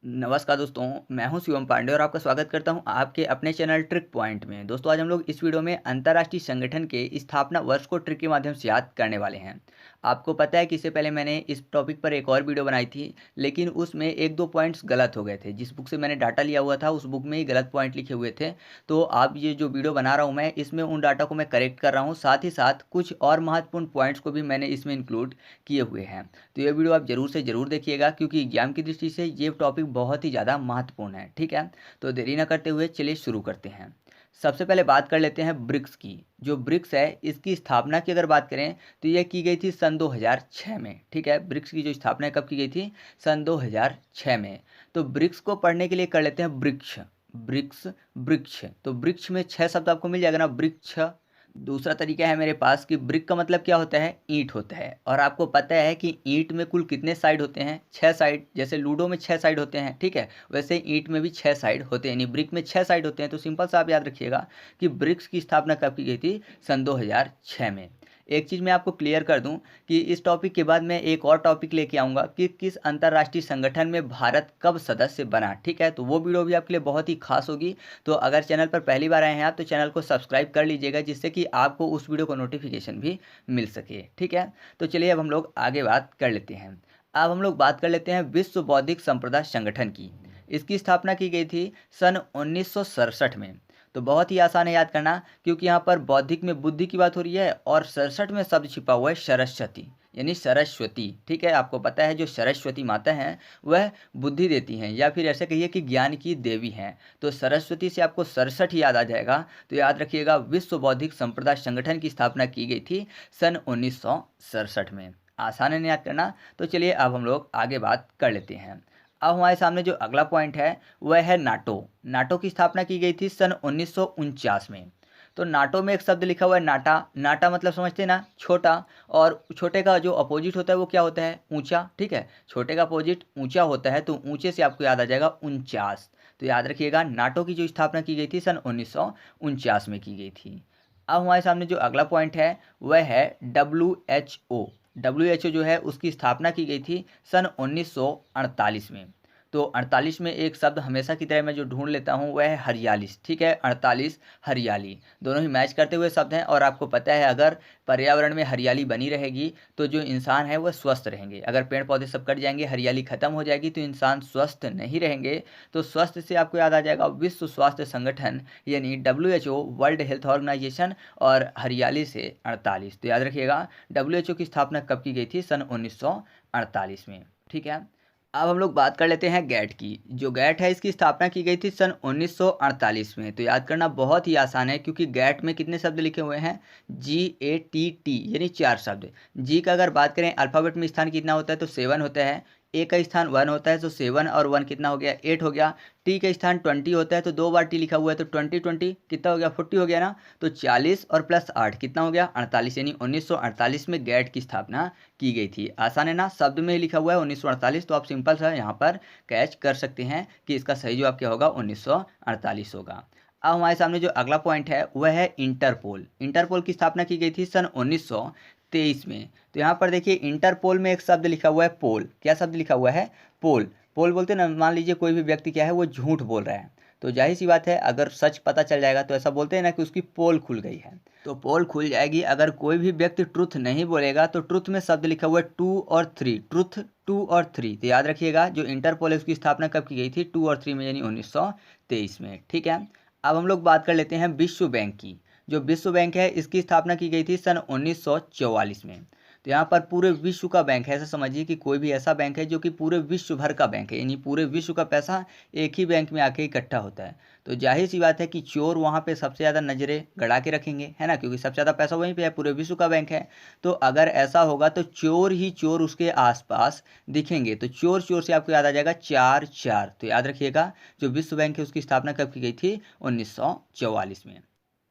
नमस्कार दोस्तों, मैं हूं शिवम पांडे और आपका स्वागत करता हूं आपके अपने चैनल ट्रिक पॉइंट में। दोस्तों, आज हम लोग इस वीडियो में अंतर्राष्ट्रीय संगठन के स्थापना वर्ष को ट्रिक के माध्यम से याद करने वाले हैं। आपको पता है कि इससे पहले मैंने इस टॉपिक पर एक और वीडियो बनाई थी, लेकिन उसमें एक दो पॉइंट्स गलत हो गए थे। जिस बुक से मैंने डाटा लिया हुआ था उस बुक में ही गलत पॉइंट लिखे हुए थे। तो आप ये जो वीडियो बना रहा हूँ मैं, इसमें उन डाटा को मैं करेक्ट कर रहा हूँ। साथ ही साथ कुछ और महत्वपूर्ण पॉइंट्स को भी मैंने इसमें इंक्लूड किए हुए हैं। तो ये वीडियो आप जरूर से ज़रूर देखिएगा, क्योंकि एग्जाम की दृष्टि से ये टॉपिक बहुत ही ज़्यादा महत्वपूर्ण है। ठीक है, तो देरी ना करते हुए चलिए शुरू करते हैं। सबसे पहले बात कर लेते हैं ब्रिक्स की। जो ब्रिक्स है, इसकी स्थापना की अगर बात करें तो यह की गई थी सन 2006 में। ठीक है, ब्रिक्स की जो स्थापना कब की गई थी? सन 2006 में। तो ब्रिक्स को पढ़ने के लिए कर लेते हैं वृक्ष। ब्रिक्स, वृक्ष। तो वृक्ष में 6 शब्द आपको मिल जाएगा ना, वृक्ष। दूसरा तरीका है मेरे पास कि ब्रिक का मतलब क्या होता है? ईंट होता है। और आपको पता है कि ईंट में कुल कितने साइड होते हैं? 6 साइड। जैसे लूडो में 6 साइड होते हैं, ठीक है, वैसे ईंट में भी 6 साइड होते हैं, यानी ब्रिक में 6 साइड होते हैं। तो सिंपल सा आप याद रखिएगा कि ब्रिक्स की स्थापना कब की गई थी? सन 2006 में। एक चीज़ मैं आपको क्लियर कर दूं कि इस टॉपिक के बाद मैं एक और टॉपिक लेके आऊँगा कि किस अंतर्राष्ट्रीय संगठन में भारत कब सदस्य बना। ठीक है, तो वो वीडियो भी आपके लिए बहुत ही खास होगी। तो अगर चैनल पर पहली बार आए हैं आप, तो चैनल को सब्सक्राइब कर लीजिएगा, जिससे कि आपको उस वीडियो को नोटिफिकेशन भी मिल सके। ठीक है, तो चलिए अब हम लोग आगे बात कर लेते हैं। अब हम लोग बात कर लेते हैं विश्व बौद्धिक संपदा संगठन की। इसकी स्थापना की गई थी सन 1967 में। तो बहुत ही आसान है याद करना, क्योंकि यहाँ पर बौद्धिक में बुद्धि की बात हो रही है और 67 में शब्द छिपा हुआ है सरस्वती, यानी सरस्वती। ठीक है, आपको पता है जो सरस्वती माता हैं वह बुद्धि देती हैं, या फिर ऐसे कहिए कि ज्ञान की देवी हैं। तो सरस्वती से आपको 67 याद आ जाएगा। तो याद रखिएगा, विश्व बौद्धिक संपदा संगठन की स्थापना की गई थी सन 1967 में। आसान है ना याद करना। तो चलिए अब हम लोग आगे बात कर लेते हैं। अब हमारे सामने जो अगला पॉइंट है वह है नाटो। नाटो की स्थापना की गई थी सन 1949 में। तो नाटो में एक शब्द लिखा हुआ है नाटा। नाटा मतलब समझते हैं ना, छोटा। और छोटे का जो अपोजिट होता है वो क्या होता है? ऊंचा। ठीक है, छोटे का अपोजिट ऊंचा होता है, तो ऊंचे से आपको याद आ जाएगा 49। तो याद रखिएगा, नाटो की जो स्थापना की गई थी सन 1949 में की गई थी। अब हमारे सामने जो अगला पॉइंट है वह है WHO। WHO जो है उसकी स्थापना की गई थी सन 1948 में। तो 48 में एक शब्द हमेशा की तरह मैं जो ढूंढ लेता हूँ वह है हरियाली। ठीक है, 48 हरियाली, दोनों ही मैच करते हुए शब्द हैं। और आपको पता है, अगर पर्यावरण में हरियाली बनी रहेगी तो जो इंसान है वह स्वस्थ रहेंगे। अगर पेड़ पौधे सब कट जाएंगे, हरियाली खत्म हो जाएगी, तो इंसान स्वस्थ नहीं रहेंगे। तो स्वस्थ से आपको याद आ जाएगा विश्व स्वास्थ्य संगठन, यानी WHO, वर्ल्ड हेल्थ ऑर्गेनाइजेशन। और हरियाली से 48। तो याद रखिएगा, WHO की स्थापना कब की गई थी? सन 1948 में। ठीक है, अब हम लोग बात कर लेते हैं गैट की। जो गैट है इसकी स्थापना की गई थी सन 1948 में। तो याद करना बहुत ही आसान है, क्योंकि गैट में कितने शब्द लिखे हुए हैं? GATT, यानी 4 शब्द। जी का अगर बात करें अल्फ़ाबेट में स्थान कितना होता है? तो 7 होता है। ए का स्थान 1 होता है, तो 7 और 1 कितना हो गया? 8 हो गया। टी का स्थान 20 होता है, तो 2 बार टी लिखा हुआ है, तो 20 कितना हो गया? 40 हो गया ना। तो 40 और प्लस 8 कितना हो गया? 48, यानी 1948 में गैट की स्थापना की गई थी। आसान है ना, शब्द में ही लिखा हुआ है 1948। तो आप सिंपल सा यहाँ पर कैच कर सकते हैं कि इसका सही जवाब क्या होगा? 1948 होगा। अब हमारे सामने जो अगला पॉइंट है वह है इंटरपोल। इंटरपोल की स्थापना की गई थी सन 1923 में। तो यहाँ पर देखिए, इंटरपोल में एक शब्द लिखा हुआ है पोल। क्या शब्द लिखा हुआ है? पोल। पोल बोलते हैं ना, मान लीजिए कोई भी व्यक्ति क्या है, वो झूठ बोल रहा है, तो जाहिर सी बात है अगर सच पता चल जाएगा तो ऐसा बोलते हैं ना कि उसकी पोल खुल गई है। तो पोल खुल जाएगी। अगर कोई भी व्यक्ति ट्रुथ नहीं बोलेगा तो ट्रुथ में शब्द लिखा हुआ है 2 और 3। ट्रुथ 2 और 3। तो याद रखिएगा, जो इंटरपोल है उसकी स्थापना कब की गई थी? 2 और 3 में, यानी 1923 में। ठीक है, अब हम लोग बात कर लेते हैं विश्व बैंक की। जो विश्व बैंक है इसकी स्थापना की गई थी सन 1944 में। तो यहाँ पर पूरे विश्व का बैंक है। ऐसा समझिए कि कोई भी ऐसा बैंक है जो कि पूरे विश्व भर का बैंक है, यानी पूरे विश्व का पैसा एक ही बैंक में आके इकट्ठा होता है। तो जाहिर सी बात है कि चोर वहाँ पे सबसे ज़्यादा नज़रें गड़ा के रखेंगे, है ना, क्योंकि सबसे ज़्यादा पैसा वहीं पे है, पूरे विश्व का बैंक है। तो अगर ऐसा होगा तो चोर ही चोर उसके आसपास दिखेंगे। तो चोर चोर से आपको याद आ जाएगा 4 4। तो याद रखिएगा, जो विश्व बैंक है उसकी स्थापना कब की गई थी? 1944 में।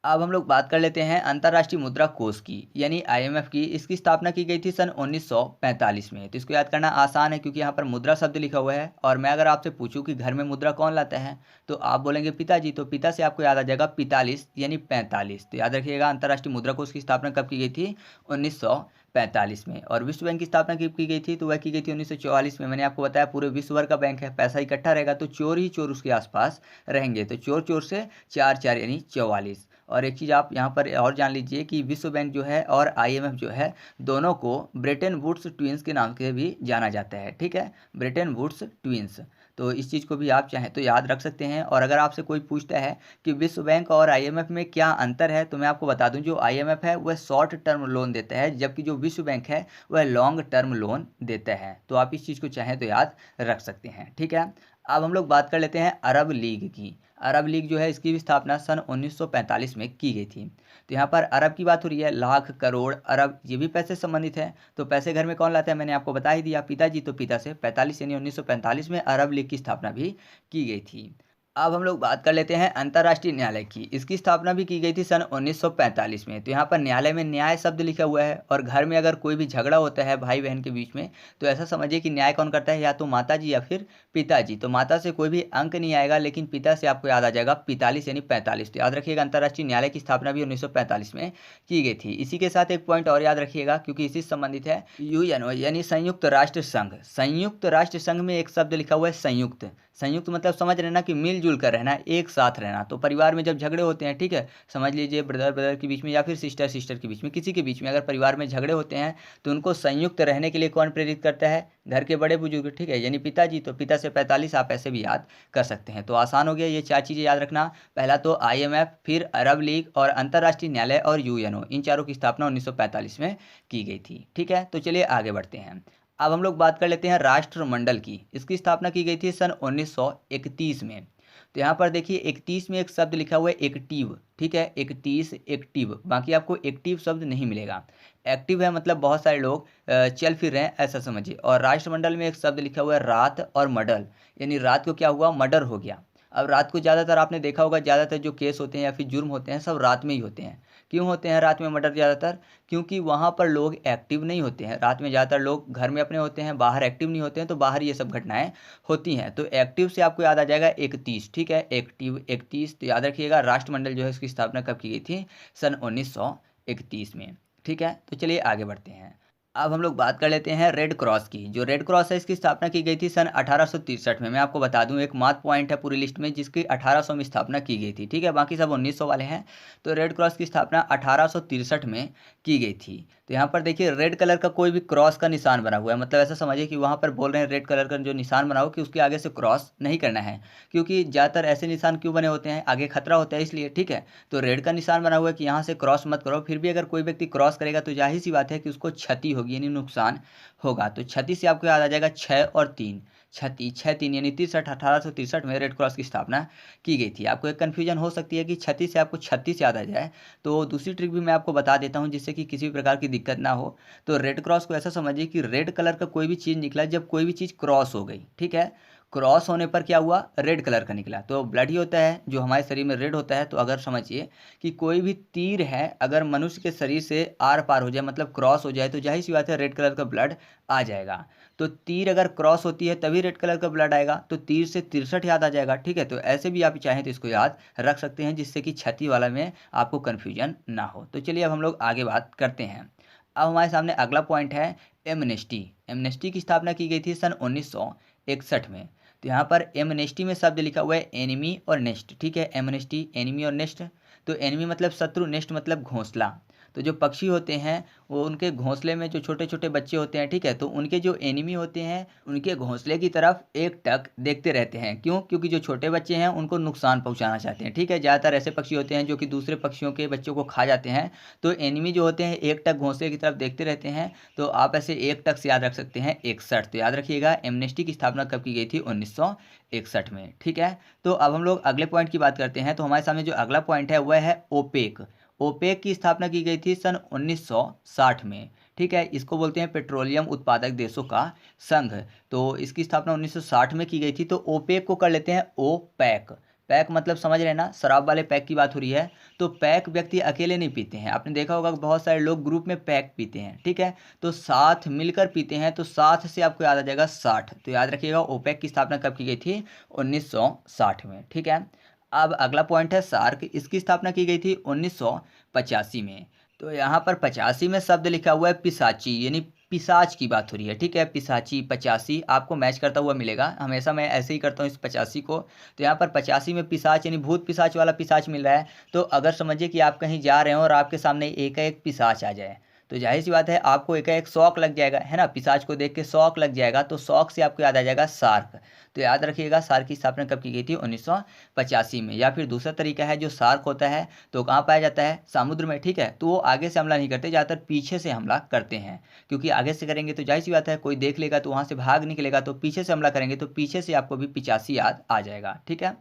अब हम लोग बात कर लेते हैं अंतर्राष्ट्रीय मुद्रा कोष की, यानी IMF की। इसकी स्थापना की गई थी सन 1945 में। तो इसको याद करना आसान है, क्योंकि यहाँ पर मुद्रा शब्द लिखा हुआ है। और मैं अगर आपसे पूछूं कि घर में मुद्रा कौन लाता है, तो आप बोलेंगे पिताजी। तो पिता से आपको याद आ जाएगा 45, यानी 45। तो याद रखिएगा, अंतर्राष्ट्रीय मुद्रा कोष की स्थापना कब की गई थी? 1945 1945 में। और विश्व बैंक की स्थापना कब की गई थी, तो वह की गई थी 1944 में। मैंने आपको बताया पूरे विश्व भर का बैंक है, पैसा इकट्ठा रहेगा तो चोर ही चोर उसके आसपास रहेंगे, तो चोर चोर से चार चार यानी 44। और एक चीज़ आप यहाँ पर और जान लीजिए कि विश्व बैंक जो है और IMF जो है, दोनों को ब्रेटन वुड्स ट्विंस के नाम से भी जाना जाता है। ठीक है, ब्रेटन वुड्स ट्विंस। तो इस चीज़ को भी आप चाहें तो याद रख सकते हैं। और अगर आपसे कोई पूछता है कि विश्व बैंक और IMF में क्या अंतर है, तो मैं आपको बता दूं, जो IMF है वह शॉर्ट टर्म लोन देता है, जबकि जो विश्व बैंक है वह लॉन्ग टर्म लोन देता है। तो आप इस चीज़ को चाहें तो याद रख सकते हैं। ठीक है, अब हम लोग बात कर लेते हैं अरब लीग की। अरब लीग जो है इसकी भी स्थापना सन 1945 में की गई थी। तो यहाँ पर अरब की बात हो रही है, लाख, करोड़, अरब ये भी पैसे संबंधित है। तो पैसे घर में कौन लाता है, मैंने आपको बता ही दिया, पिताजी। तो पिता से 45 यानी 1945 में अरब लीग की स्थापना भी की गई थी। अब हम लोग बात कर लेते हैं अंतर्राष्ट्रीय न्यायालय की। इसकी स्थापना भी की गई थी सन 1945 में। तो यहाँ पर न्यायालय में न्याय शब्द लिखा हुआ है, और घर में अगर कोई भी झगड़ा होता है भाई बहन के बीच में, तो ऐसा समझिए कि न्याय कौन करता है, या तो माता जी या फिर पिताजी। तो माता से कोई भी अंक नहीं आएगा, लेकिन पिता से आपको याद आ जाएगा 45 यानी 45। तो याद रखिएगा, अंतर्राष्ट्रीय न्यायालय की स्थापना भी 1945 में की गई थी। इसी के साथ एक पॉइंट और याद रखिएगा, क्योंकि इसी से संबंधित है, UN यानी संयुक्त राष्ट्र संघ। संयुक्त राष्ट्र संघ में एक शब्द लिखा हुआ है संयुक्त। संयुक्त मतलब समझ रहे ना कि मिलजुल कर रहना, एक साथ रहना। तो परिवार में जब झगड़े होते हैं, ठीक है, समझ लीजिए ब्रदर ब्रदर के बीच में या फिर सिस्टर सिस्टर के बीच में, किसी के बीच में अगर परिवार में झगड़े होते हैं, तो उनको संयुक्त रहने के लिए कौन प्रेरित करता है, घर के बड़े बुजुर्ग। ठीक है, यानी पिताजी। तो पिता से 45 आप ऐसे भी याद कर सकते हैं। तो आसान हो गया, ये चार चीज़ें याद रखना। पहला तो IMF, फिर अरब लीग और अंतर्राष्ट्रीय न्यायालय और UNO, इन चारों की स्थापना 1945 में की गई थी। ठीक है, तो चलिए आगे बढ़ते हैं। अब हम लोग बात कर लेते हैं राष्ट्रमंडल की। इसकी स्थापना की गई थी सन 1931 में। तो यहाँ पर देखिए 31 में एक शब्द लिखा हुआ है एक्टिव। ठीक है, 31 एक्टिव, बाकी आपको एक्टिव शब्द नहीं मिलेगा। एक्टिव है मतलब बहुत सारे लोग चल फिर रहे हैं, ऐसा समझिए। और राष्ट्रमंडल में एक शब्द लिखा हुआ है रात और मर्डर, यानी रात को क्या हुआ, मर्डर हो गया। अब रात को ज़्यादातर आपने देखा होगा, ज़्यादातर जो केस होते हैं या फिर जुर्म होते हैं सब रात में ही होते हैं। क्यों होते हैं रात में मर्डर ज़्यादातर, क्योंकि वहाँ पर लोग एक्टिव नहीं होते हैं। रात में ज़्यादातर लोग घर में अपने होते हैं, बाहर एक्टिव नहीं होते हैं, तो बाहर ये सब घटनाएं होती हैं। तो एक्टिव से आपको याद आ जाएगा 31। ठीक है, एक्टिव 31। तो याद रखिएगा राष्ट्रमंडल जो है इसकी स्थापना कब की गई थी, सन 1931 में। ठीक है, तो चलिए आगे बढ़ते हैं। अब हम लोग बात कर लेते हैं रेड क्रॉस की। जो रेड क्रॉस है इसकी स्थापना की गई थी सन 1863 में। मैं आपको बता दूं, एक मात्र पॉइंट है पूरी लिस्ट में जिसकी 1800 में स्थापना की गई थी। ठीक है, बाकी सब 1900 वाले हैं। तो रेड क्रॉस की स्थापना 1863 में की गई थी। तो यहाँ पर देखिए रेड कलर का कोई भी क्रॉस का निशान बना हुआ है, मतलब ऐसा समझिए कि वहाँ पर बोल रहे हैं रेड कलर का जो निशान बना हो कि उसके आगे से क्रॉस नहीं करना है, क्योंकि ज़्यादातर ऐसे निशान क्यों बने होते हैं, आगे खतरा होता है इसलिए। ठीक है, तो रेड का निशान बना हुआ है कि यहाँ से क्रॉस मत करो। फिर भी अगर कोई व्यक्ति क्रॉस करेगा तो जाहिर सी बात है कि उसको क्षति होगी, यानी नुकसान होगा। तो क्षति से आपको याद आ जाएगा 6 और 3, क्षति 6 3 यानी 63। 1863 में रेड क्रॉस की स्थापना की गई थी। आपको एक कन्फ्यूजन हो सकती है कि 36 से आपको 36 याद आ जाए, तो दूसरी ट्रिक भी मैं आपको बता देता हूं जिससे कि किसी भी प्रकार की दिक्कत ना हो। तो रेड क्रॉस को ऐसा समझिए कि रेड कलर का कोई भी चीज़ निकला जब कोई भी चीज़ क्रॉस हो गई। ठीक है, क्रॉस होने पर क्या हुआ, रेड कलर का निकला। तो ब्लड ही होता है जो हमारे शरीर में रेड होता है। तो अगर समझिए कि कोई भी तीर है, अगर मनुष्य के शरीर से आर पार हो जाए, मतलब क्रॉस हो जाए, तो जाहिर सी बात है रेड कलर का ब्लड आ जाएगा। तो तीर अगर क्रॉस होती है तभी रेड कलर का ब्लड आएगा। तो तीर से 63 याद आ जाएगा। ठीक है, तो ऐसे भी आप चाहें तो इसको याद रख सकते हैं, जिससे कि क्षति वाला में आपको कन्फ्यूजन ना हो। तो चलिए अब हम लोग आगे बात करते हैं। अब हमारे सामने अगला पॉइंट है एमनेस्टी। एमनेस्टी की स्थापना की गई थी सन 1961 में। तो यहाँ पर एमनेस्टी में शब्द लिखा हुआ है एनिमी और नेस्ट। ठीक है, एमनेस्टी, एनिमी और नेस्ट। तो एनिमी मतलब शत्रु, नेस्ट मतलब घोंसला। तो जो पक्षी होते हैं वो उनके घोंसले में जो छोटे छोटे बच्चे होते हैं, ठीक है, तो उनके जो एनिमी होते हैं उनके घोंसले की तरफ एक टक देखते रहते हैं। क्यों, क्योंकि जो छोटे बच्चे हैं उनको नुकसान पहुंचाना चाहते हैं। ठीक है, ज़्यादातर ऐसे पक्षी होते हैं जो कि दूसरे पक्षियों के बच्चों को खा जाते हैं। तो एनिमी जो होते हैं एक टक घोंसले की तरफ देखते रहते हैं। तो आप ऐसे एक टक से याद रख सकते हैं 61। तो याद रखिएगा एमनेस्टी की स्थापना कब की गई थी, 1961 में। ठीक है, तो अब हम लोग अगले पॉइंट की बात करते हैं। तो हमारे सामने जो अगला पॉइंट है वह है ओपेक। ओपेक की स्थापना की गई थी सन 1960 में। ठीक है, इसको बोलते हैं पेट्रोलियम उत्पादक देशों का संघ। तो इसकी स्थापना 1960 में की गई थी। तो ओपेक को कर लेते हैं ओपैक। पैक मतलब समझ रहे हैं ना, शराब वाले पैक की बात हो रही है। तो पैक व्यक्ति अकेले नहीं पीते हैं, आपने देखा होगा बहुत सारे लोग ग्रुप में पैक पीते हैं। ठीक है, तो साथ मिलकर पीते हैं। तो साथ से आपको याद आ जाएगा 60। तो याद रखिएगा ओपेक की स्थापना कब की गई थी, 1960 में। ठीक है, अब अगला पॉइंट है सार्क। इसकी स्थापना की गई थी 1985 में। तो यहाँ पर 85 में शब्द लिखा हुआ है पिशाची, यानी पिशाच की बात हो रही है। ठीक है, पिशाची 85 आपको मैच करता हुआ मिलेगा। हमेशा मैं ऐसे ही करता हूँ इस 85 को। तो यहाँ पर 85 में पिशाच यानी भूत पिशाच वाला पिशाच मिल रहा है। तो अगर समझिए कि आप कहीं जा रहे हो और आपके सामने एक पिशाच आ जाए, तो जाहिर सी बात है आपको एक शौक लग जाएगा, है ना। पिशाच को देख के शौक लग जाएगा, तो शौक से आपको याद आ जाएगा सार्क। तो याद रखिएगा सार्क की स्थापना कब की गई थी? 1985 में। या फिर दूसरा तरीका है, जो सार्क होता है तो कहाँ पाया जाता है? समुद्र में। ठीक है, तो वो आगे से हमला नहीं करते, ज़्यादातर पीछे से हमला करते हैं। क्योंकि आगे से करेंगे तो जाहिर सी बात है कोई देख लेगा तो वहाँ से भाग निकलेगा, तो पीछे से हमला करेंगे तो पीछे से आपको भी 85 याद आ जाएगा। ठीक है,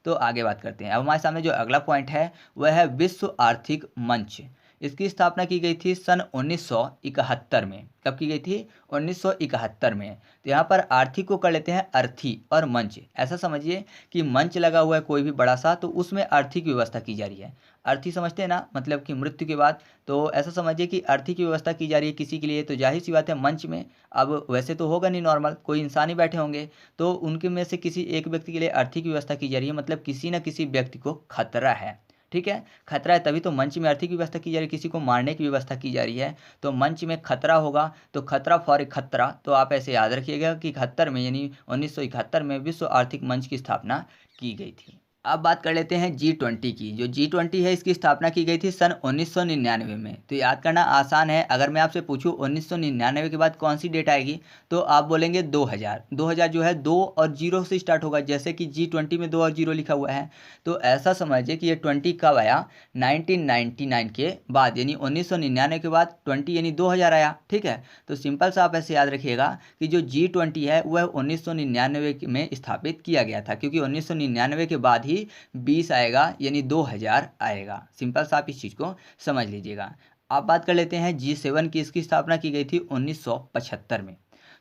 तो आगे बात करते हैं। अब हमारे सामने जो अगला पॉइंट है वह है विश्व आर्थिक मंच। इसकी स्थापना की गई थी सन 1971 में। कब की गई थी? 1971 में। तो यहाँ पर आर्थिक को कर लेते हैं अर्थी, और मंच ऐसा समझिए कि मंच लगा हुआ है कोई भी बड़ा सा, तो उसमें आर्थिक व्यवस्था की जा रही है। अर्थी समझते हैं ना, मतलब कि मृत्यु के बाद। तो ऐसा समझिए कि आर्थिक व्यवस्था की जा रही है किसी के लिए, तो जाहिर सी बात है मंच में। अब वैसे तो होगा नहीं, नॉर्मल कोई इंसान ही बैठे होंगे, तो उनके में से किसी एक व्यक्ति के लिए आर्थिक व्यवस्था की जा रही है, मतलब किसी न किसी व्यक्ति को खतरा है। ठीक है, खतरा है तभी तो मंच में आर्थिक व्यवस्था की जा रही है, किसी को मारने की व्यवस्था की जा रही है। तो मंच में खतरा होगा, तो खतरा फॉर खतरा, तो आप ऐसे याद रखिएगा कि 71 में यानी 1971 में विश्व आर्थिक मंच की स्थापना की गई थी। अब बात कर लेते हैं G20 की। जो G20 है इसकी स्थापना की गई थी सन 1999 में। तो याद करना आसान है। अगर मैं आपसे पूछूं 1999 के बाद कौन सी डेट आएगी, तो आप बोलेंगे 2000। 2000 जो है 2 और 0 से स्टार्ट होगा, जैसे कि G20 में 2 और 0 लिखा हुआ है। तो ऐसा समझिए कि ये 20 कब आया? 1999 के बाद, यानी 1999 के बाद 20 यानी 2000 आया। ठीक है, तो सिंपल सा आप ऐसे याद रखिएगा कि जो G20 है वह 1999 में स्थापित किया गया था, क्योंकि 1999 के बाद ही 20 आएगा, यानी 2000 आएगा। सिंपल सा आप इस चीज़ को समझ लीजिएगा। अब बात कर लेते हैं G7 की। इसकी स्थापना की गई थी 1975 में।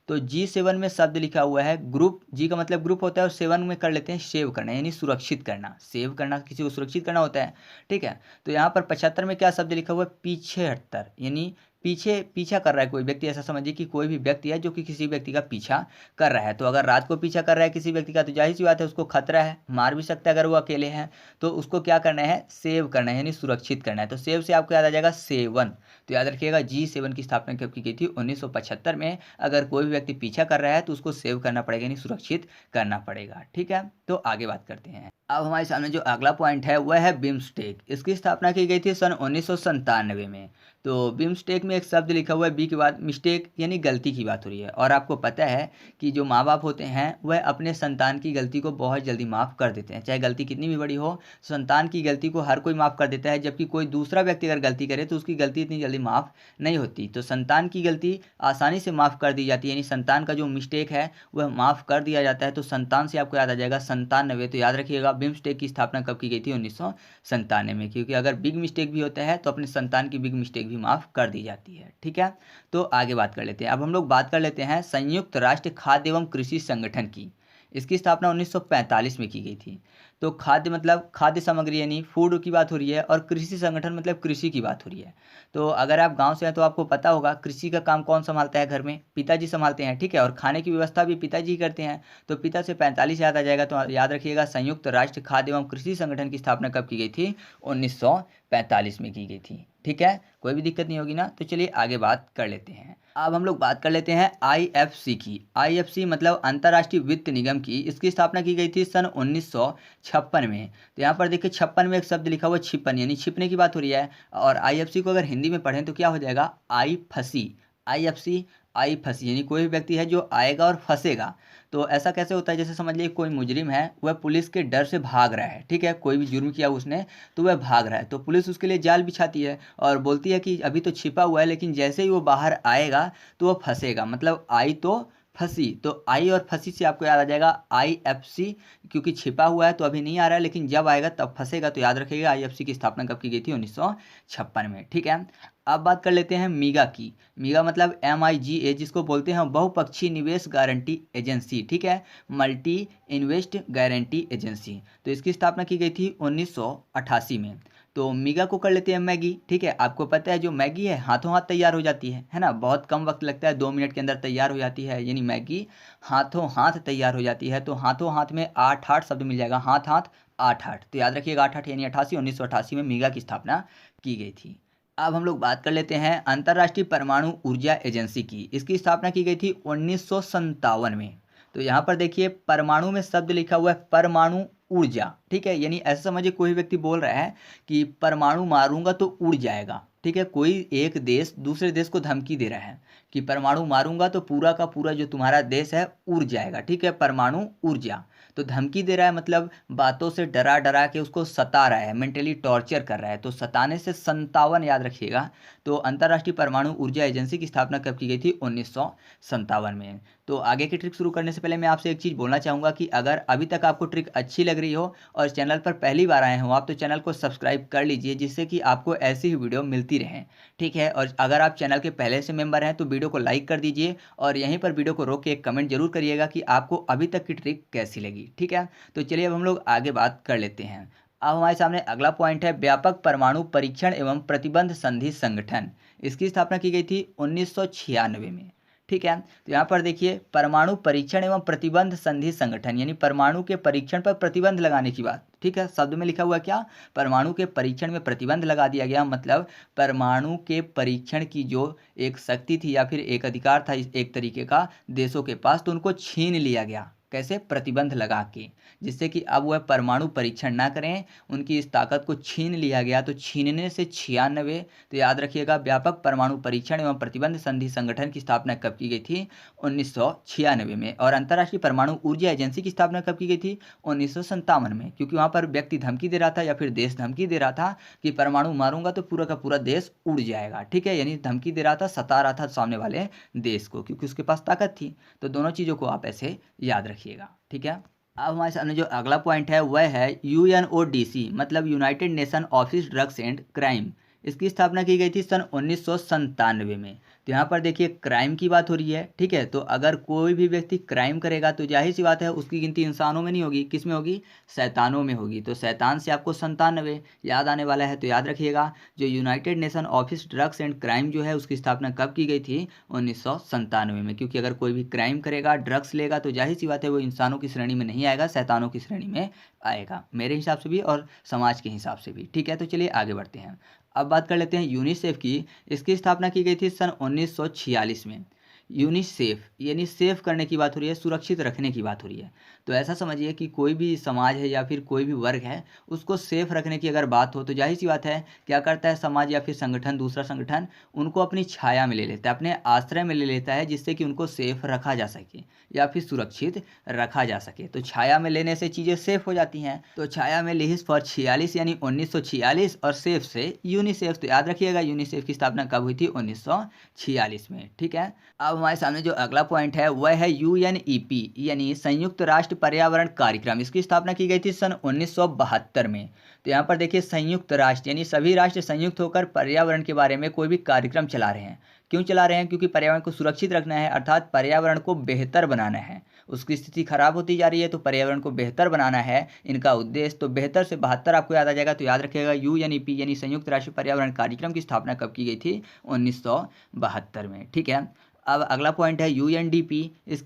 तो G7 में शब्द लिखा हुआ है ग्रुप। जी का मतलब ग्रुप होता है, और 7 में कर लेते हैं सेव करना, यानी सुरक्षित करना। सेव करना, किसी को सुरक्षित करना होता है। ठीक है, तो यहाँ पर 75 में क्या शब्द लिखा हुआ है? पीछे हटतर, यानी पीछे पीछा कर रहा है कोई व्यक्ति। ऐसा समझिए कि कोई भी व्यक्ति है जो कि किसी व्यक्ति का पीछा कर रहा है। तो अगर रात को पीछा कर रहा है किसी व्यक्ति का, तो जाहिर सी बात है उसको खतरा है, मार भी सकता है अगर वो अकेले हैं। तो उसको क्या करना है? सेव करना है, यानी सुरक्षित करना है। तो सेव से आपको याद आ जाएगा सेवन। तो याद रखिएगा G7 की स्थापना कब की गई थी? 1975 में। अगर कोई भी व्यक्ति पीछा कर रहा है तो उसको सेव करना पड़ेगा, यानी सुरक्षित करना पड़ेगा। ठीक है, तो आगे बात करते हैं। अब हमारे सामने जो अगला पॉइंट है वह है बिम्स्टेक। इसकी स्थापना की गई थी सन 1997 में। तो बिम्स्टेक में एक शब्द लिखा हुआ है बी के बाद, मिस्टेक यानी गलती की बात हो रही है। और आपको पता है कि जो माँ बाप होते हैं वह अपने संतान की गलती को बहुत जल्दी माफ़ कर देते हैं, चाहे गलती कितनी भी बड़ी हो। संतान की गलती को हर कोई माफ़ कर देता है, जबकि कोई दूसरा व्यक्ति अगर गलती करे तो उसकी गलती इतनी जल्दी माफ़ नहीं होती। तो संतान की गलती आसानी से माफ़ कर दी जाती है, यानी संतान का जो मिस्टेक है वह माफ़ कर दिया जाता है। तो संतान से आपको याद आ जाएगा 97। तो याद रखिएगा बिम्स्टेक की स्थापना कब की गई थी? 1997 में। क्योंकि अगर बिग मिस्टेक भी होता है तो अपने संतान की बिग मिस्टेक भी माफ़ कर दी जाती है। ठीक है, तो आगे बात कर लेते हैं। अब हम लोग बात कर लेते हैं संयुक्त राष्ट्र खाद्य एवं कृषि संगठन की। इसकी स्थापना 1945 में की गई थी। तो खाद्य मतलब खाद्य सामग्री यानी फूड की बात हो रही है, और कृषि संगठन मतलब कृषि की बात हो रही है। तो अगर आप गांव से हैं तो आपको पता होगा कृषि का काम कौन संभालता है घर में? पिताजी संभालते हैं। ठीक है, और खाने की व्यवस्था भी पिताजी ही करते हैं। तो पिता से 45 याद आ जाएगा। तो याद रखिएगा संयुक्त राष्ट्र खाद्य एवं कृषि संगठन की स्थापना कब की गई थी? 1945 में की गई थी। ठीक है, कोई भी दिक्कत नहीं होगी ना। तो चलिए आगे बात कर लेते हैं। अब हम लोग बात कर लेते हैं IFC की। IFC मतलब अंतर्राष्ट्रीय वित्त निगम की। इसकी स्थापना की गई थी सन 1956 में। तो यहाँ पर देखिए 56 में एक शब्द लिखा हुआ छिपन, यानी छिपने की बात हो रही है। और IFC को अगर हिंदी में पढ़ें तो क्या हो जाएगा? आई फंसी। IFC आई फंसी, यानी कोई भी व्यक्ति है जो आएगा और फंसेगा। तो ऐसा कैसे होता है? जैसे समझ लीजिए कोई मुजरिम है, वह पुलिस के डर से भाग रहा है। ठीक है, कोई भी जुर्म किया उसने तो वह भाग रहा है, तो पुलिस उसके लिए जाल बिछाती है और बोलती है कि अभी तो छिपा हुआ है, लेकिन जैसे ही वो बाहर आएगा तो वो फंसेगा। मतलब आई तो फंसी, तो आई और फंसी से आपको याद आ जाएगा IFC। क्योंकि छिपा हुआ है तो अभी नहीं आ रहा है, लेकिन जब आएगा तब फंसेगा। तो याद रखिएगा IFC की स्थापना कब की गई थी? 1956 में। ठीक है, अब बात कर लेते हैं मीगा की। मीगा मतलब MIGA, जिसको बोलते हैं बहुपक्षीय निवेश गारंटी एजेंसी। ठीक है, मल्टी इन्वेस्ट गारंटी एजेंसी। तो इसकी स्थापना की गई थी 1988 में। तो मीगा को कर लेते हैं मैगी। ठीक है, आपको पता है जो मैगी है हाथों हाथ तैयार हो जाती है ना। बहुत कम वक्त लगता है, 2 मिनट के अंदर तैयार हो जाती है, यानी मैगी हाथों हाथ तैयार हो जाती है। तो हाथों हाथ में 8 शब्द मिल जाएगा, हाथ हाथ 8। तो याद रखिएगा 88 यानी 88, 1988 में मीगा की स्थापना की गई थी। अब हम लोग बात कर लेते हैं अंतर्राष्ट्रीय परमाणु ऊर्जा एजेंसी की। इसकी स्थापना की गई थी 1957 में। तो यहाँ पर देखिए परमाणु में शब्द लिखा हुआ है परमाणु ऊर्जा, ठीक है। यानी ऐसा समझिए कोई व्यक्ति बोल रहा है कि परमाणु मारूंगा तो उड़ जाएगा, ठीक है। कोई एक देश दूसरे देश को धमकी दे रहा है कि परमाणु मारूंगा तो पूरा का पूरा जो तुम्हारा देश है उड़ जाएगा, ठीक है। परमाणु ऊर्जा तो धमकी दे रहा है, मतलब बातों से डरा डरा के उसको सता रहा है, मेंटली टॉर्चर कर रहा है। तो सताने से 57 याद रखिएगा। तो अंतर्राष्ट्रीय परमाणु ऊर्जा एजेंसी की स्थापना कब की गई थी? 1957 में। तो आगे की ट्रिक शुरू करने से पहले मैं आपसे एक चीज़ बोलना चाहूँगा कि अगर अभी तक आपको ट्रिक अच्छी लग रही हो और चैनल पर पहली बार आए हो आप, तो चैनल को सब्सक्राइब कर लीजिए, जिससे कि आपको ऐसी ही वीडियो मिलती रहें, ठीक है। और अगर आप चैनल के पहले से मेंबर हैं तो वीडियो को लाइक कर दीजिए और यहीं पर वीडियो को रोक के एक कमेंट जरूर करिएगा कि आपको अभी तक की ट्रिक कैसी लगी, ठीक है। तो चलिए अब हम लोग आगे बात कर लेते हैं। अब हमारे सामने अगला पॉइंट है व्यापक परमाणु परीक्षण एवं प्रतिबंध संधि संगठन। इसकी स्थापना की गई थी 1996 में, ठीक है। तो यहाँ पर देखिए परमाणु परीक्षण एवं प्रतिबंध संधि संगठन, यानी परमाणु के परीक्षण पर प्रतिबंध लगाने की बात, ठीक है। शब्द में लिखा हुआ क्या? परमाणु के परीक्षण में प्रतिबंध लगा दिया गया, मतलब परमाणु के परीक्षण की जो एक शक्ति थी या फिर एक अधिकार था एक तरीके का देशों के पास, तो उनको छीन लिया गया। कैसे? प्रतिबंध लगा के, जिससे कि अब वह परमाणु परीक्षण ना करें, उनकी इस ताकत को छीन लिया गया। तो छीनने से 96। तो याद रखिएगा व्यापक परमाणु परीक्षण एवं प्रतिबंध संधि संगठन की स्थापना कब की गई थी? 1996 में। और अंतर्राष्ट्रीय परमाणु ऊर्जा एजेंसी की स्थापना कब की गई थी? 1957 में, क्योंकि वहां पर व्यक्ति धमकी दे रहा था या फिर देश धमकी दे रहा था कि परमाणु मारूंगा तो पूरा का पूरा देश उड़ जाएगा, ठीक है। यानी धमकी दे रहा था, सता रहा था सामने वाले देश को, क्योंकि उसके पास ताकत थी। तो दोनों चीज़ों को आप ऐसे याद रखिएगा, ठीक है। अब हमारे सामने जो अगला पॉइंट है वह है UNODC, मतलब United nation office drugs and crime. इसकी स्थापना की गई थी सन 1997 में। तो यहाँ पर देखिए क्राइम की बात हो रही है, ठीक है। तो अगर कोई भी व्यक्ति क्राइम करेगा तो जाहिर सी बात है उसकी गिनती इंसानों में नहीं होगी, किस में होगी? शैतानों में होगी। तो शैतान से आपको 97 याद आने वाला है। तो याद रखिएगा जो United nation office drugs and crime जो है उसकी स्थापना कब की गई थी? 1997 में। क्योंकि अगर कोई भी क्राइम करेगा, ड्रग्स लेगा, तो जाहिर सी बात है वो इंसानों की श्रेणी में नहीं आएगा, शैतानों की श्रेणी में आएगा, मेरे हिसाब से भी और समाज के हिसाब से भी, ठीक है। तो चलिए आगे बढ़ते हैं। अब बात कर लेते हैं यूनिसेफ की। इसकी स्थापना की गई थी सन 1946 में। यूनिसेफ यानी सेफ करने की बात हो रही है, सुरक्षित रखने की बात हो रही है। तो ऐसा समझिए कि कोई भी समाज है या फिर कोई भी वर्ग है, उसको सेफ रखने की अगर बात हो तो जाहिर सी बात है क्या करता है समाज या फिर संगठन, दूसरा संगठन उनको अपनी छाया में ले लेता है, अपने आश्रय में ले लेता है, जिससे कि उनको सेफ रखा जा सके या फिर सुरक्षित रखा जा सके। तो छाया में लेने से चीज़ें सेफ हो जाती हैं। तो छाया में लिहिस फॉर 46 यानी 1946 और सेफ से यूनिसेफ। तो याद रखिएगा यूनिसेफ की स्थापना कब हुई थी? 1946 में, ठीक है। अब हमारे सामने जो अगला पॉइंट है वह है UNEP यानी संयुक्त राष्ट्र पर्यावरण कार्यक्रम। इसकी स्थापना की गई थी सन 1972 में। तो यहाँ पर देखिए संयुक्त राष्ट्र यानी सभी राष्ट्र संयुक्त होकर पर्यावरण के बारे में कोई भी कार्यक्रम चला रहे हैं। क्यों चला रहे हैं? क्योंकि पर्यावरण को सुरक्षित रखना है, अर्थात पर्यावरण को बेहतर बनाना है। उसकी स्थिति खराब होती जा रही है तो पर्यावरण को बेहतर बनाना है इनका उद्देश्य। तो बेहतर से 72 आपको याद आ जाएगा। तो याद रखिएगा UNEP यानी संयुक्त राष्ट्र पर्यावरण कार्यक्रम की स्थापना कब की गई थी? 1972 में, ठीक है। अब अगला पॉइंट है UNDP।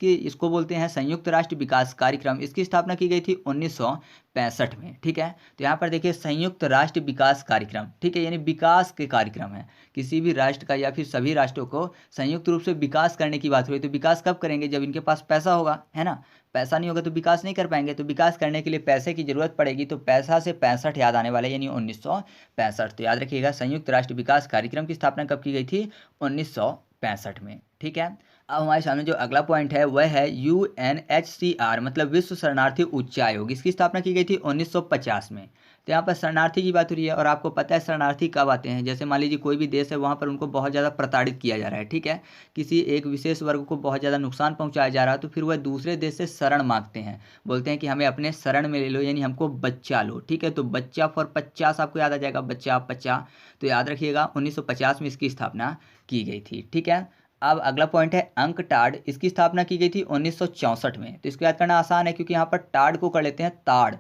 इसको बोलते हैं संयुक्त राष्ट्र विकास कार्यक्रम। इसकी स्थापना की गई थी 1965 में, ठीक है। तो यहाँ पर देखिए संयुक्त राष्ट्र विकास कार्यक्रम, ठीक है, यानी विकास के कार्यक्रम है। किसी भी राष्ट्र का या फिर सभी राष्ट्रों को संयुक्त रूप से विकास करने की बात हुई। तो विकास कब करेंगे? जब इनके पास पैसा होगा, है ना। पैसा नहीं होगा तो विकास नहीं कर पाएंगे। तो विकास करने के लिए पैसे की जरूरत पड़ेगी। तो पैसा से 65 याद आने वाला है, यानी 1965। तो याद रखिएगा संयुक्त राष्ट्र विकास कार्यक्रम की स्थापना कब की गई थी? 1965 में, ठीक है। अब हमारे सामने जो अगला पॉइंट है वह है UNHCR मतलब विश्व शरणार्थी उच्चायोग। इसकी स्थापना की गई थी 1950 में। तो यहाँ पर शरणार्थी की बात हो रही है और आपको पता है शरणार्थी कब आते हैं? जैसे मान लीजिए कोई भी देश है वहाँ पर उनको बहुत ज़्यादा प्रताड़ित किया जा रहा है, ठीक है। किसी एक विशेष वर्ग को बहुत ज़्यादा नुकसान पहुँचाया जा रहा है, तो फिर वह दूसरे देश से शरण मांगते हैं, बोलते हैं कि हमें अपने शरण में ले लो, यानी हमको बच्चा लो, ठीक है। तो बच्चा फॉर 50 आपको याद आ जाएगा, बच्चा 50। तो याद रखिएगा 1950 में इसकी स्थापना की गई थी, ठीक है। अब अगला पॉइंट है अंकटाड। इसकी स्थापना की गई थी 1964 में। तो इसको याद करना आसान है क्योंकि यहाँ पर टाड को कर लेते हैं ताड़।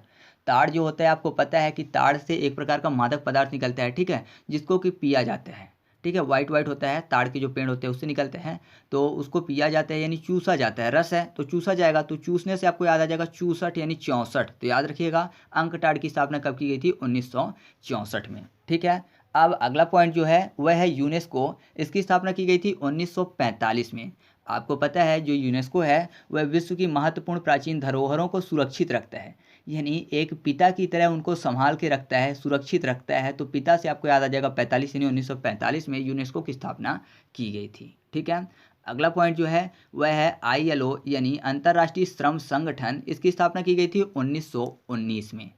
ताड़ जो होता है आपको पता है कि ताड़ से एक प्रकार का मादक पदार्थ निकलता है, ठीक है, जिसको कि पिया जाता है, ठीक है। वाइट वाइट होता है, ताड़ के जो पेड़ होते हैं उससे निकलते हैं, तो उसको पिया जाता है यानी चूसा जाता है। रस है तो चूसा जाएगा। तो चूसने से आपको याद आ जाएगा 64 यानी 64। तो याद रखिएगा अंकटाड की स्थापना कब की गई थी? 1964 में, ठीक है। अब अगला पॉइंट जो है वह है यूनेस्को। इसकी स्थापना की गई थी 1945 में। आपको पता है जो यूनेस्को है वह विश्व की महत्वपूर्ण प्राचीन धरोहरों को सुरक्षित रखता है, यानी एक पिता की तरह उनको संभाल के रखता है, सुरक्षित रखता है। तो पिता से आपको याद आ जाएगा 45, यानी 1945 में यूनेस्को की स्थापना की गई थी। ठीक है। अगला पॉइंट जो है वह है ILO यानी अंतर्राष्ट्रीय श्रम संगठन। इसकी स्थापना की गई थी 1919 में।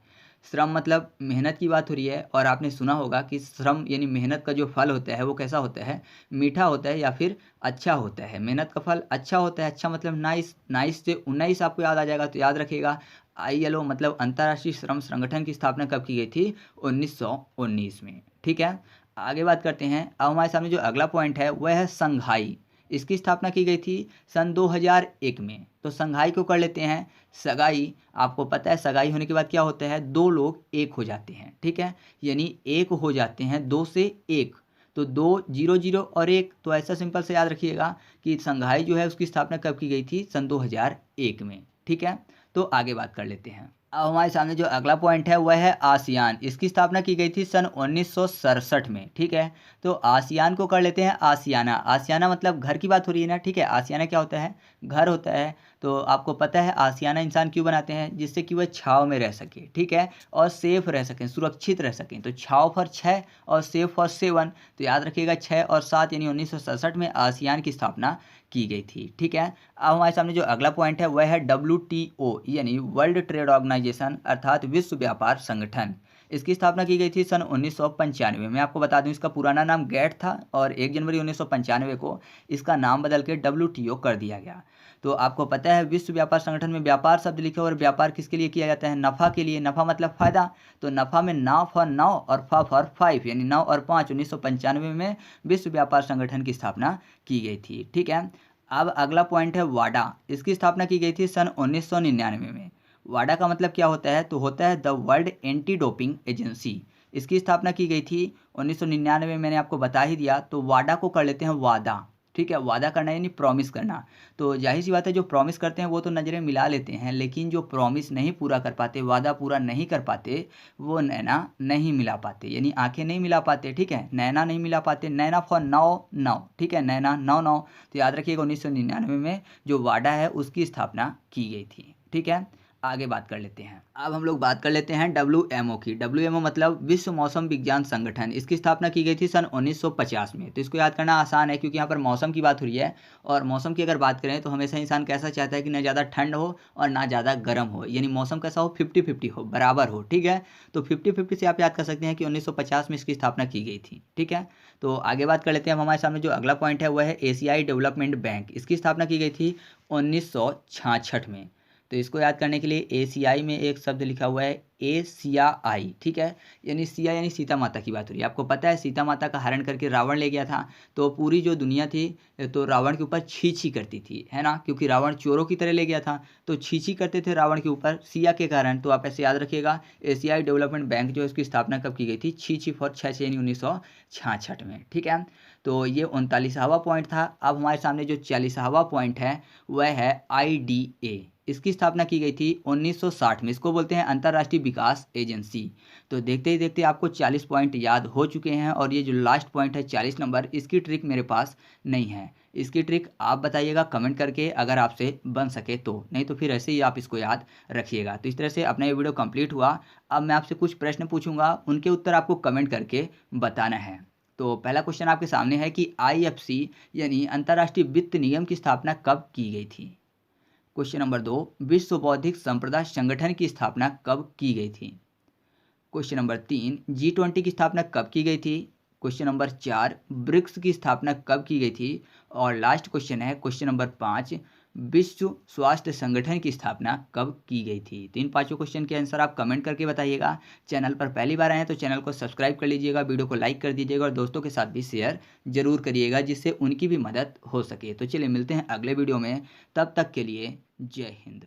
श्रम मतलब मेहनत की बात हो रही है, और आपने सुना होगा कि श्रम यानी मेहनत का जो फल होता है वो कैसा होता है, मीठा होता है या फिर अच्छा होता है। मेहनत का फल अच्छा होता है, अच्छा मतलब नाइस, नाइस से 19 आपको याद आ जाएगा, तो याद रखिएगा ILO मतलब अंतर्राष्ट्रीय श्रम संगठन की स्थापना कब की गई थी, 1919 में। ठीक है। आगे बात करते हैं। अब हमारे सामने जो अगला पॉइंट है वह है संघाई। इसकी स्थापना की गई थी सन 2001 में। तो संघाई को कर लेते हैं सगाई। आपको पता है सगाई होने के बाद क्या होता है, दो लोग एक हो जाते हैं। ठीक है, यानी एक हो जाते हैं, दो से एक, तो 2 0 0 और 1। तो ऐसा सिंपल से याद रखिएगा कि संघाई जो है उसकी स्थापना कब की गई थी, सन 2001 में। ठीक है, तो आगे बात कर लेते हैं। अब हमारे सामने जो अगला पॉइंट है वह है आसियान। इसकी स्थापना की गई थी सन 1967 में। ठीक है, तो आसियान को कर लेते हैं आसियाना। आसियाना मतलब घर की बात हो रही है ना। ठीक है, आसियाना क्या होता है, घर होता है। तो आपको पता है आसियाना इंसान क्यों बनाते हैं, जिससे कि वह छाव में रह सके। ठीक है, और सेफ रह सकें, सुरक्षित रह सकें। तो छाव फॉर 6 और सेफ फॉर 7। तो याद रखिएगा 6 और 7 यानी 1967 में आसियान की स्थापना की गई थी। ठीक है। अब हमारे सामने जो अगला पॉइंट है वह है WTO यानी वर्ल्ड ट्रेड ऑर्गेनाइजेशन अर्थात विश्व व्यापार संगठन। इसकी स्थापना की गई थी सन 1995 में। आपको बता दूं इसका पुराना नाम गैट था, और 1 जनवरी 1995 को इसका नाम बदल के WTO कर दिया गया। तो आपको पता है विश्व व्यापार संगठन में व्यापार शब्द लिखा, और व्यापार किसके लिए किया जाता है, नफ़ा के लिए। नफ़ा मतलब फायदा। तो नफ़ा में ना फॉर 9 और फा फॉर 5 यानी 9 और 5। 1995 में विश्व व्यापार संगठन की स्थापना की गई थी। ठीक है। अब अगला पॉइंट है वाडा। इसकी स्थापना की गई थी सन 1999 में। वाडा का मतलब क्या होता है, तो होता है the world anti doping agency. इसकी स्थापना की गई थी 1999 में, मैंने आपको बता ही दिया। तो वाडा को कर लेते हैं वादा। ठीक है, वादा करना यानी प्रॉमिस करना। तो जाहिर सी बात है जो प्रॉमिस करते हैं वो तो नज़रें मिला लेते हैं, लेकिन जो प्रॉमिस नहीं पूरा कर पाते, वादा पूरा नहीं कर पाते, वो नैना नहीं मिला पाते, यानी आंखें नहीं मिला पाते। ठीक है, नैना नहीं मिला पाते। नैना फॉर नौ। ठीक है, नैना 9। तो याद रखिएगा 1999 में जो वाडा है उसकी स्थापना की गई थी। ठीक है, आगे बात कर लेते हैं। अब हम लोग बात कर लेते हैं WMO की। WMO मतलब विश्व मौसम विज्ञान संगठन। इसकी स्थापना की गई थी सन 1950 में। तो इसको याद करना आसान है, क्योंकि यहाँ पर मौसम की बात हो रही है, और मौसम की अगर बात करें तो हमेशा इंसान कैसा चाहता है कि ना ज़्यादा ठंड हो और ना ज़्यादा गर्म हो, यानी मौसम कैसा हो, 50-50 हो, बराबर हो। ठीक है, तो 50-50 से आप याद कर सकते हैं कि 1950 में इसकी स्थापना की गई थी। ठीक है, तो आगे बात कर लेते हैं। अब हमारे सामने जो अगला पॉइंट है वह है एशियाई डेवलपमेंट बैंक। इसकी स्थापना की गई थी 1966 में। तो इसको याद करने के लिए एशियाई में एक शब्द लिखा हुआ है एशियाई। ठीक है, यानी सिया यानी सीता माता की बात हो रही है। आपको पता है सीता माता का हरण करके रावण ले गया था, तो पूरी जो दुनिया थी तो रावण के ऊपर छी छी करती थी, है ना, क्योंकि रावण चोरों की तरह ले गया था, तो छी छी करते थे रावण के ऊपर सिया के कारण। तो आप ऐसे याद रखिएगा एशियाई डेवलपमेंट बैंक जो है उसकी स्थापना कब की गई थी, छी फॉर 6 यानी 1966 में। ठीक है, तो ये 39वां पॉइंट था। अब हमारे सामने जो 40वां पॉइंट है वह है IDA। इसकी स्थापना की गई थी 1960 में। इसको बोलते हैं अंतर्राष्ट्रीय विकास एजेंसी। तो देखते ही देखते आपको 40 पॉइंट याद हो चुके हैं, और ये जो लास्ट पॉइंट है 40 नंबर, इसकी ट्रिक मेरे पास नहीं है। इसकी ट्रिक आप बताइएगा कमेंट करके, अगर आपसे बन सके तो, नहीं तो फिर ऐसे ही आप इसको याद रखिएगा। तो इस तरह से अपना ये वीडियो कंप्लीट हुआ। अब मैं आपसे कुछ प्रश्न पूछूंगा, उनके उत्तर आपको कमेंट करके बताना है। तो पहला क्वेश्चन आपके सामने है कि IFC यानी अंतर्राष्ट्रीय वित्त निगम की स्थापना कब की गई थी। क्वेश्चन नंबर 2, विश्व बौद्धिक संपदा संगठन की स्थापना कब की गई थी। क्वेश्चन नंबर 3, G20 की स्थापना कब की गई थी। क्वेश्चन नंबर 4, ब्रिक्स की स्थापना कब की गई थी। और लास्ट क्वेश्चन है क्वेश्चन नंबर 5, विश्व स्वास्थ्य संगठन की स्थापना कब की गई थी। तो इन पांचों क्वेश्चन के आंसर आप कमेंट करके बताइएगा। चैनल पर पहली बार आए हैं तो चैनल को सब्सक्राइब कर लीजिएगा, वीडियो को लाइक कर दीजिएगा, और दोस्तों के साथ भी शेयर जरूर करिएगा, जिससे उनकी भी मदद हो सके। तो चलिए मिलते हैं अगले वीडियो में, तब तक के लिए जय हिंद।